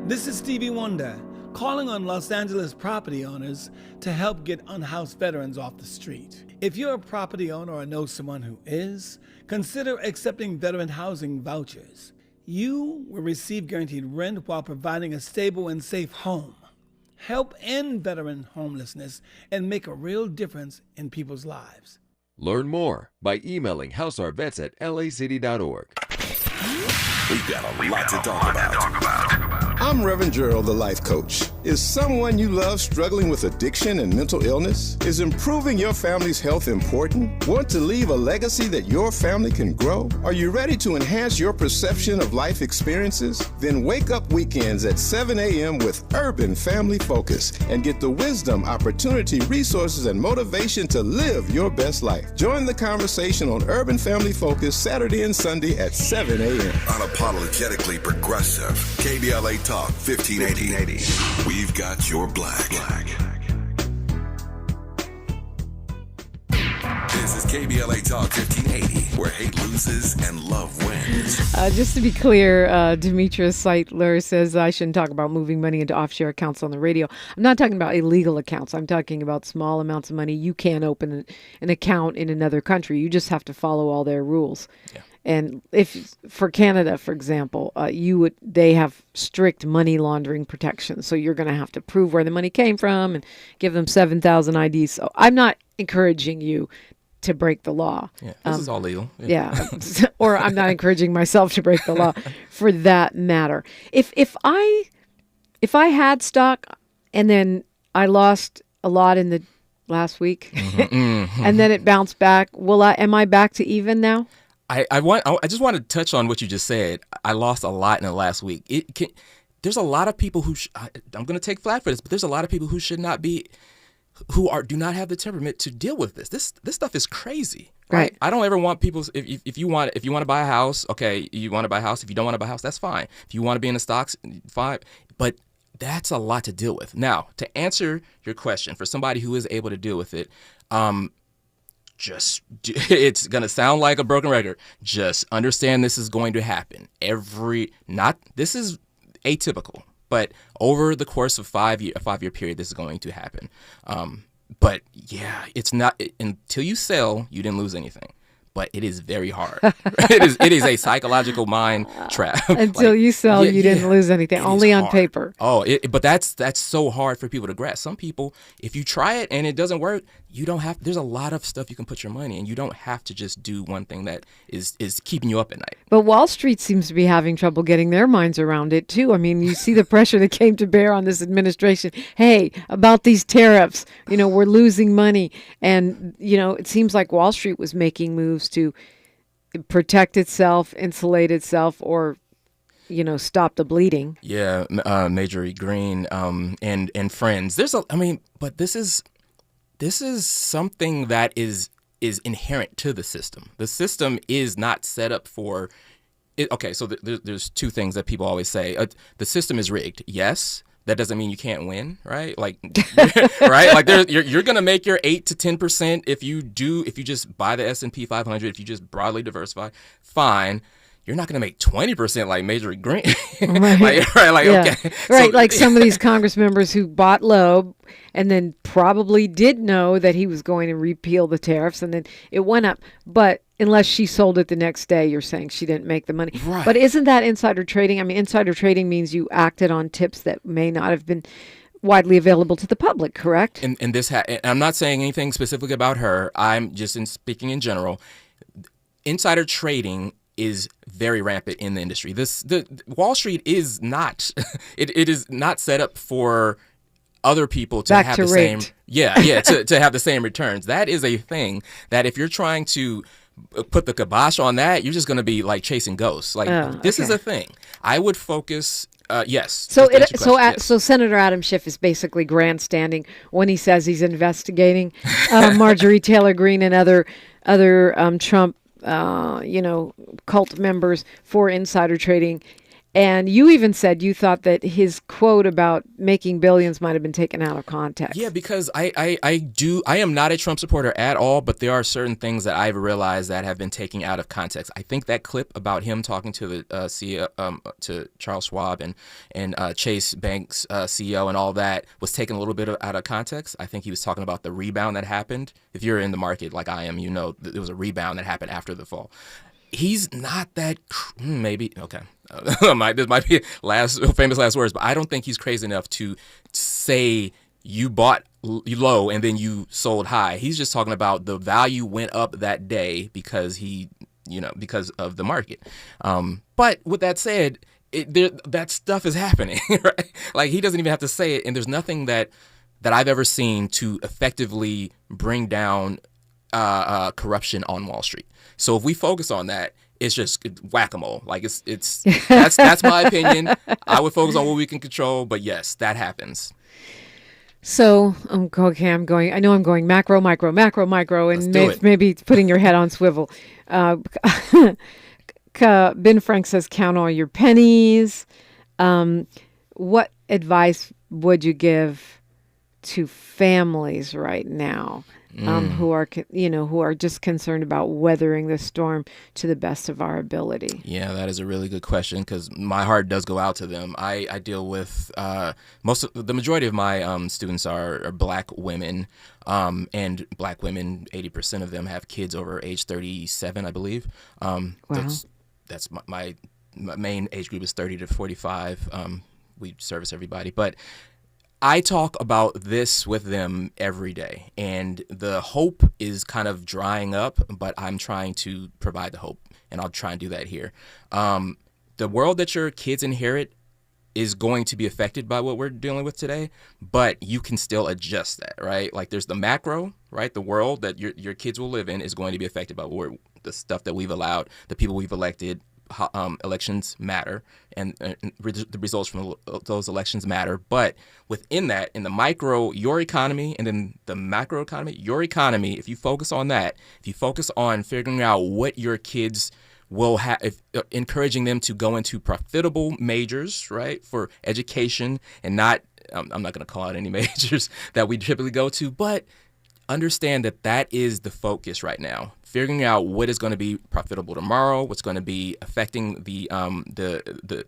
This is Stevie Wonder, calling on Los Angeles property owners to help get unhoused veterans off the street. If you're a property owner or know someone who is, consider accepting veteran housing vouchers. You will receive guaranteed rent while providing a stable and safe home. Help end veteran homelessness and make a real difference in people's lives. Learn more by emailing houseourvets@lacity.org. We've got a lot to talk about. I'm Reverend Gerald, the life coach. Is someone you love struggling with addiction and mental illness? Is improving your family's health important? Want to leave a legacy that your family can grow? Are you ready to enhance your perception of life experiences? Then wake up weekends at 7 a.m. with Urban Family Focus and get the wisdom, opportunity, resources, and motivation to live your best life. Join the conversation on Urban Family Focus Saturday and Sunday at 7 a.m. Unapologetically progressive. KBLA Talk 1580. We've got your black. This is KBLA Talk 1580, where hate loses and love wins. Just to be clear, Demetra Seitler says I shouldn't talk about moving money into offshore accounts on the radio. I'm not talking about illegal accounts. I'm talking about small amounts of money. You can't open an account in another country. You just have to follow all their rules. Yeah. And if for Canada, for example, they have strict money laundering protections. So you're going to have to prove where the money came from and give them 7,000 IDs. So I'm not encouraging you to break the law. Yeah, this is all legal. Yeah. Or I'm not encouraging myself to break the law for that matter. If I had stock and then I lost a lot in the last week and then it bounced back, am I back to even now? I just want to touch on what you just said. I lost a lot in the last week. There's a lot of people who I'm going to take flat for this, but there's a lot of people who should not be, do not have the temperament to deal with this. This stuff is crazy. Right. I don't ever want people. If you want to buy a house, okay, you want to buy a house. If you don't want to buy a house, that's fine. If you want to be in the stocks, fine. But that's a lot to deal with. Now, to answer your question, for somebody who is able to deal with it, it's going to sound like a broken record. Just understand this is going to happen. This is atypical, but over the course of a 5-year period, this is going to happen. But yeah, it's not until you sell, you didn't lose anything. But it is very hard. It is a psychological mind trap. Until you sell, you didn't lose anything. Only on paper. Oh, but that's so hard for people to grasp. Some people, if you try it and it doesn't work, you don't have. There's a lot of stuff you can put your money in. You don't have to just do one thing that is keeping you up at night. But Wall Street seems to be having trouble getting their minds around it too. I mean, you see the pressure that came to bear on this administration. Hey, about these tariffs, we're losing money, and it seems like Wall Street was making moves to protect itself, insulate itself, or stop the bleeding. Yeah, Marjorie Green and friends. But this is something that is inherent to the system. The system is not set up for it. Okay, so there's two things that people always say. The system is rigged. Yes. That doesn't mean you can't win, right? Like, right? Like, you're gonna make your 8 to 10% if you just buy the S&P 500. If you just broadly diversify, fine. You're not gonna make 20% like Major Green, right? Okay, right. So, like some of these Congress members who bought low and then probably did know that he was going to repeal the tariffs, and then it went up, but unless she sold it the next day, you're saying she didn't make the money. Right. But isn't that insider trading? I mean, insider trading means you acted on tips that may not have been widely available to the public, correct? And I'm not saying anything specifically about her. I'm just speaking in general. Insider trading is very rampant in the industry. The Wall Street is not it is not set up for other people to have the same to have the same returns. That is a thing that if you're trying to put the kibosh on that, you're just going to be like chasing ghosts. Like this is a thing. I would focus. Yes. So Senator Adam Schiff is basically grandstanding when he says he's investigating Marjorie Taylor Greene and other Trump, cult members for insider trading. And you even said you thought that his quote about making billions might have been taken out of context. Yeah, because I am not a Trump supporter at all, but there are certain things that I've realized that have been taken out of context. I think that clip about him talking to the CEO, to Charles Schwab and Chase Bank's CEO and all that was taken a little bit out of context. I think he was talking about the rebound that happened. If you're in the market like I am, you know there was a rebound that happened after the fall. He's not that maybe okay. This might be famous last words, but I don't think he's crazy enough to say you bought low and then you sold high. He's just talking about the value went up that day because because of the market. But with that said, that stuff is happening, right? Like he doesn't even have to say it, and there's nothing that I've ever seen to effectively bring down corruption on Wall Street. So if we focus on that, it's just whack-a-mole. Like that's my opinion. I would focus on what we can control, but yes, that happens. So okay, I'm going macro, micro, and maybe putting your head on swivel. Ben Frank says, count all your pennies. What advice would you give to families right now? Who are just concerned about weathering the storm to the best of our ability? Yeah, that is a really good question because my heart does go out to them. I deal with the majority of my students are Black women, and Black women, 80% of them have kids over age 37, I believe. Wow. That's my main age group is 30 to 45. We service everybody, but I talk about this with them every day, and the hope is kind of drying up, but I'm trying to provide the hope, and I'll try and do that here. The world that your kids inherit is going to be affected by what we're dealing with today, but you can still adjust that, right? Like there's the macro, right? The world that your kids will live in is going to be affected by the stuff that we've allowed, the people we've elected. Elections matter, and the results from those elections matter. But within that, in the micro, your economy, and then the macro economy, your economy, if you focus on that, if you focus on figuring out what your kids will have, encouraging them to go into profitable majors, right, for education, and not, I'm not going to call out any majors that we typically go to, but understand that is the focus right now. Figuring out what is going to be profitable tomorrow, what's going to be affecting the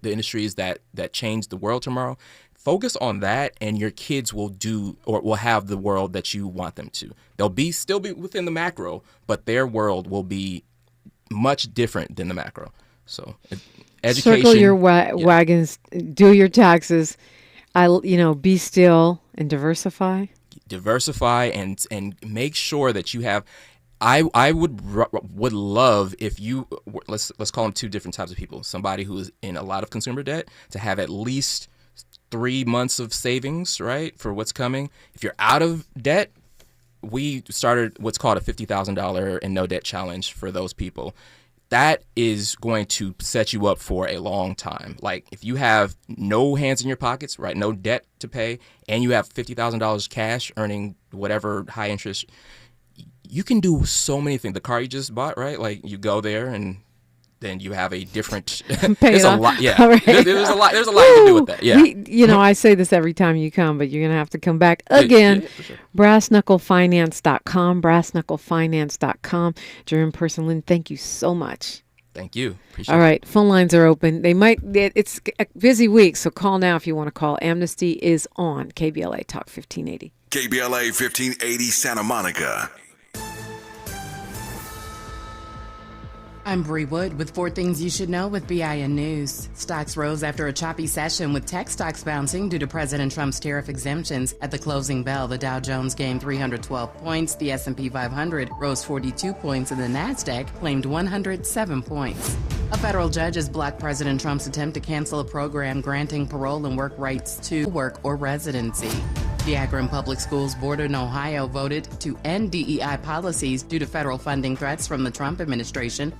industries that change the world tomorrow. Focus on that, and your kids will have the world that you want them to. They'll still be within the macro, but their world will be much different than the macro. So, education. Circle your wagons. Do your taxes. Be still and diversify. Diversify and make sure that you have. I would love if you let's call them two different types of people. Somebody who is in a lot of consumer debt to have at least 3 months of savings, right, for what's coming. If you're out of debt, we started what's called a $50,000 and no debt challenge for those people. That is going to set you up for a long time. Like if you have no hands in your pockets, right, no debt to pay, and you have $50,000 cash earning whatever high interest, you can do so many things. The car you just bought, right? Like you go there and then you have a different. There's a lot. Yeah, right. There's a lot. There's a lot you can do with that. Yeah. I say this every time you come, but you're gonna have to come back again. Yeah, for sure. BrassKnuckleFinance.com. BrassKnuckleFinance.com. Jarim Person-Lynn, thank you so much. Thank you. Appreciate All right, phone lines are open. It's a busy week, so call now if you want to call. Amnesty is on KBLA Talk 1580. KBLA 1580 Santa Monica. I'm Bree Wood with 4 things you should know with BIN News. Stocks rose after a choppy session with tech stocks bouncing due to President Trump's tariff exemptions. At the closing bell, the Dow Jones gained 312 points, the S&P 500 rose 42 points, and the NASDAQ claimed 107 points. A federal judge has blocked President Trump's attempt to cancel a program granting parole and work rights to work or residency. The Akron Public Schools Board in Ohio voted to end DEI policies due to federal funding threats from the Trump administration.